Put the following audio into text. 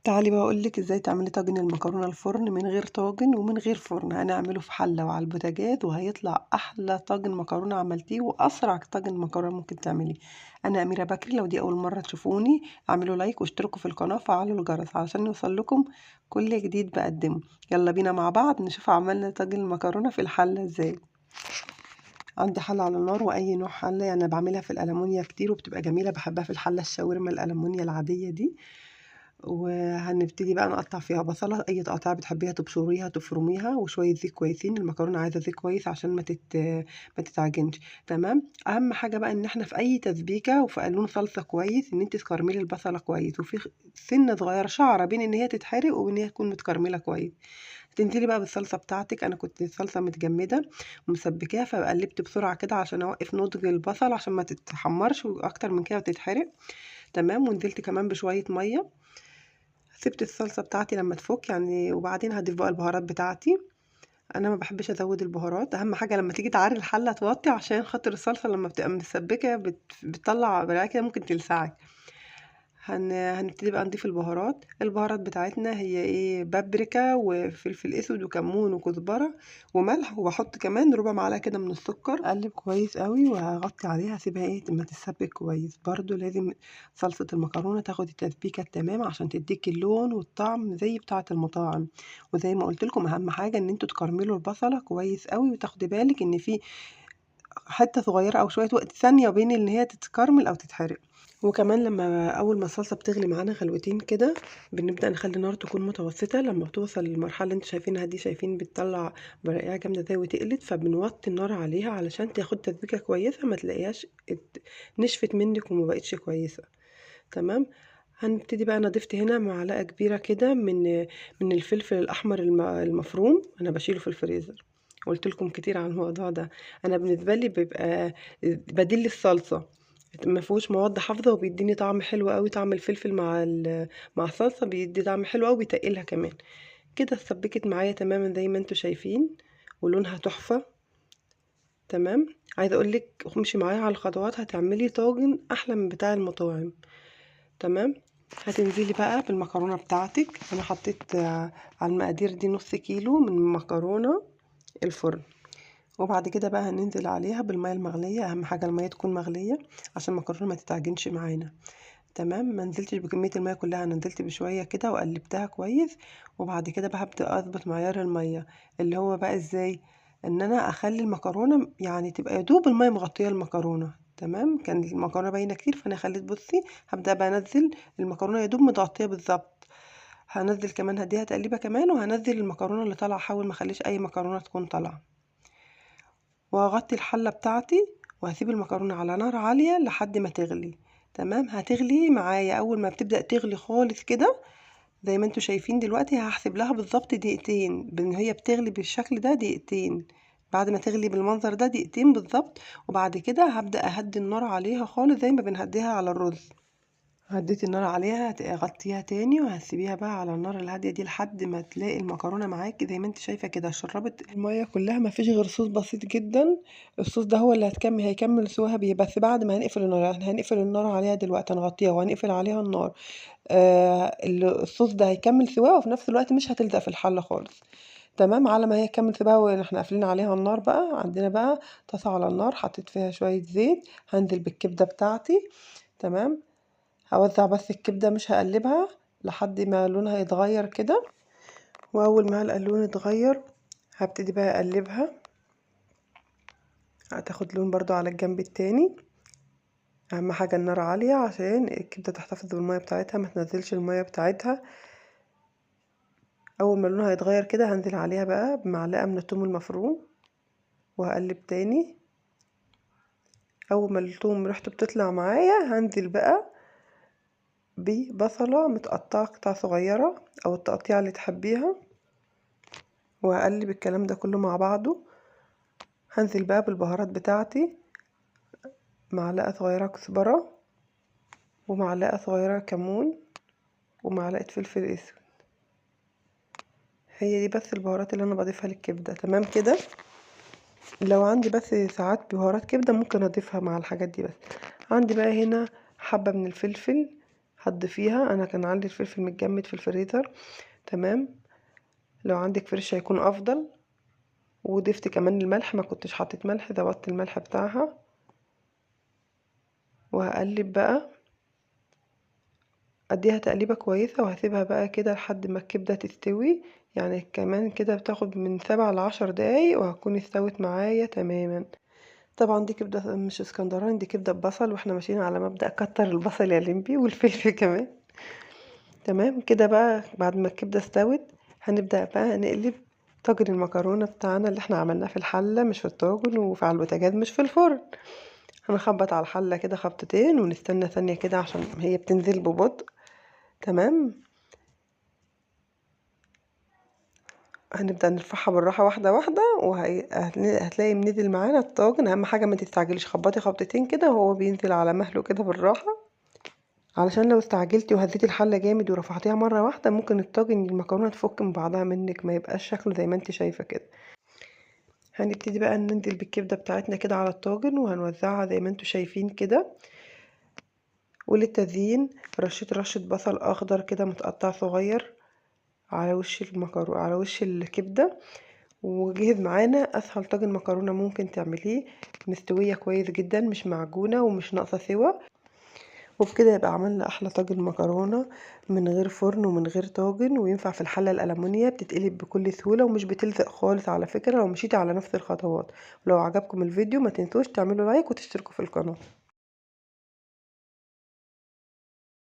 تعالي بقى اقولك ازاي تعملي طاجن المكرونه الفرن من غير طاجن ومن غير فرن. هنعمله في حله وعلى البوتاجاز وهيطلع احلى طاجن مكرونه عملتيه واسرع طاجن مكرونه ممكن تعمليه. انا اميره بكري. لو دي اول مره تشوفوني اعملوا لايك واشتركوا في القناه وفعلوا الجرس علشان يوصل لكم كل جديد بقدمه. يلا بينا مع بعض نشوف عملنا طاجن المكرونه في الحله ازاي. عندي حله على النار واي نوع حله، يعني انا بعملها في الالمونيا كتير وبتبقى جميله، بحبها في الحله الشاورما الالمونيا العاديه دي. وهنبتدي بقى نقطع فيها بصلة، أي تقطيعة بتحبيها تبشريها تفرميها، وشوية زيت كويسين. المكرونة عايزة زيت كويس عشان ما تتعجنش. تمام. أهم حاجة بقى إن احنا في أي تسبيكة وفي قانون صلصة كويس إن انت تكرملي البصلة كويس، وفي سنة صغيرة شعرة بين إن هي تتحرق وإن هي تكون متكرملة كويس. تنزلي بقى بالصلصة بتاعتك. أنا كنت الصلصة متجمدة ومسبكاها فقلبت بسرعة كده عشان أوقف نضج البصل عشان ما تتحمرش وأكتر من كده وتتحرق. تمام. ونزلت كمان بشوية مية. سِبت الصلصة بتاعتي لمّا تفُك يعني، وبعدين هاضيف بقى البهارات بتاعتي. أنا ما باحبش أزوّد البهارات، أهم حاجة لمّا تيجي تعاري الحلة توطّي عشان خاطر الصلصة لمّا بتبقى متسبّكة بتطلّع ريحة كده ممكن تلسعِك. هنبتدي بقى نضيف البهارات. البهارات بتاعتنا هي إيه، بابريكا وفلفل أسود وكمون وكزبرة وملح، وباحط كمان ربع معلقة كده من السكر. أقلّب كويس أوي وهاغطّي عليها أسيبها إيه، أمّا تتسبّك كويس. برضه لازم صلصة المكرونة تاخد التسبيكة التمام عشان تدّيكِ اللون والطعم زي بتاعة المطاعم. وزي ما قُلت لكم أهم حاجة إن أنتم تكرملوا البصلة كويس أوي، وتاخدي بالِك إن في حتّة صغيّرة أو شوية وقت ثانية بين إن هي تتكرمل أو تتحرق. وكمان أول ما الصلصة بتغلي معانا غلوتين كده بنبدأ نخلي النار تكون متوسطة. لما بتوصل للمرحلة اللي انتوا شايفينها دي، شايفين بتطلع برقية جامدة زي وتقلت، فبنوطي النار عليها علشان تاخد تسبيكة كويسة، ما تلاقيهاش نشفت منك وما بقتش كويسة. تمام. هنبتدي بقى. انا ضفت هنا معلقة كبيرة كده من الفلفل الأحمر المفروم. أنا بشيله في الفريزر، قلت لكم كتير عن الموضوع ده. أنا بالنسبة لي بيبقى بديل للصلصة، ما فيهوش مواد حافظة وبيديني طعم حلو قوي. طعم الفلفل مع الصلصة بيدي طعم حلو قوي وبيتقلها كمان. كده اتسبكت معايا تماما زي ما انتوا شايفين، ولونها تحفة. تمام. عايزة اقولك امشي معايا على الخطوات هتعملي طاجن احلى من بتاع المطاعم. تمام. هتنزلي بقى بالمكرونة بتاعتك. انا حطيت على المقادير دي نص كيلو من مكرونة الفرن. وبعد كده بقى هننزل عليها بالمية المغلية. اهم حاجة المية تكون مغلية عشان المكرونة ما تتعجنش معانا. تمام. ما نزلتش بكمية المية كلها، انا نزلت بشوية كده وقلبتها كويس. وبعد كده بقى هبدأ اظبط معيار المية، اللي هو بقى ازاي، ان انا اخلي المكرونة يعني تبقى يدوب المية مغطية المكرونة. تمام. كان المكرونة باينة كتير فانا خليت، بصي هبدأ بقى انزل المكرونة يدوب متغطية بالظبط. هنزل كمان، هديها تقليبة كمان، وهنزل المكرونة اللي طالعة. احاول ما اخليش اي مكرونة تكون طالعة. وهغطي الحلة بتاعتي وهسيب المكرونة على نار عالية لحد ما تغلي. تمام. هتغلي معايا. اول ما بتبدأ تغلي خالص كده زي ما انتوا شايفين دلوقتي، هحسب لها بالظبط دقيقتين. بان هي بتغلي بالشكل ده دقيقتين، بعد ما تغلي بالمنظر ده دقيقتين بالظبط. وبعد كده هبدأ اهدي النار عليها خالص زي ما بنهديها على الرز. هديتي النار عليها، هتغطيها تاني وهتسيبيها بقى على النار الهادية دي لحد ما تلاقي المكرونة معاكي زي ما انت شايفة كده شربت المية كلها، ما فيش غير صوص بسيط جدا. الصوص ده هو اللي هيكمل سواها بيه. بس بعد ما هنقفل النار، يعني هنقفل النار عليها دلوقتي، هنغطيها وهنقفل عليها النار. الصوص ده هيكمل سواها وفي نفس الوقت مش هتلزق في الحلة خالص. تمام. على ما هي تكمل سواها واحنا قافلين عليها النار، بقى عندنا بقى طاسة على النار حطيت فيها شوية زيت. هنزل بالكبدة بتاعتي. تمام. هوزع بس الكبدة مش هقلبها لحد ما لونها يتغير كده. واول ما اللون يتغير هبتدي بقى اقلبها، هتاخد لون برضو على الجنب التاني. اهم حاجة النار عالية عشان الكبدة تحتفظ بالمية بتاعتها، ما تنزلش المية بتاعتها. اول ما لونها يتغير كده هنزل عليها بقى بمعلقة من الثوم المفروم وهقلب تاني. اول ما الثوم ريحته بتطلع معايا هنزل بقى ببصلة متقطعة قطع صغيرة او التقطيعة اللي تحبيها، وهقلب الكلام ده كله مع بعضه. هنزل بقى بالبهارات بتاعتي، معلقة صغيرة كزبرة ومعلقة صغيرة كمون ومعلقة فلفل اسود. هي دي بس البهارات اللي انا بضيفها للكبدة. تمام كده. لو عندي بس ساعات بهارات كبدة ممكن اضيفها مع الحاجات دي. بس عندي بقى هنا حبة من الفلفل هتضيفيها. انا كان عندي الفلفل متجمد في الفريزر، تمام، لو عندك فريش هيكون افضل. وضفت كمان الملح، ما كنتش حطيت ملح، ظبطت الملح بتاعها. وهقلب بقى، اديها تقليبه كويسه، وهسيبها بقى كده لحد ما الكبده تستوي. يعني كمان كده بتاخد من 7 ل10 دقايق وهتكون استوت معايا تماما. طبعا دي كبده مش اسكندراني، دي كبده ببصل، واحنا ماشيين على مبدأ كتر البصل يا لمبي والفلفل كمان. تمام كده بقى. بعد ما الكبده استوت هنبدأ بقى نقلب طاجن المكرونه بتاعنا اللي احنا عملناه في الحله، مش في الطاجن، وفي على البوتاجاز مش في الفرن. هنخبط على الحله كده خبطتين ونستنى ثانيه كده عشان هي بتنزل ببطء. تمام. هنبدأ نرفعها بالراحة واحدة واحدة، هتلاقي منزل معانا الطاجن. اهم حاجة ما تستعجليش، خبطي خبطتين كده وهو بينزل على مهله كده بالراحة، علشان لو استعجلتي وهزيتي الحلة جامد ورفعتيها مرة واحدة ممكن الطاجن المكرونة تفك من بعضها منك، ما يبقاش شكله زي ما انت شايفة كده. هنبتدي بقى ننزل بالكبدة بتاعتنا كده على الطاجن وهنوزعها زي ما انتوا شايفين كده. وللتزيين رشة بصل اخضر كده متقطع صغير على وش المكرونة، على وش الكبدة. وجهز معانا اسهل طاجن مكرونه ممكن تعمليه، مستويه كويس جدا، مش معجونه ومش ناقصه سوا. وبكده يبقى عملنا احلى طاجن مكرونه من غير فرن ومن غير طاجن، وينفع في الحله الالمونيه، بتتقلب بكل سهوله ومش بتلزق خالص على فكره لو مشيتي على نفس الخطوات. ولو عجبكم الفيديو ما تنسوش تعملوا لايك وتشتركوا في القناه.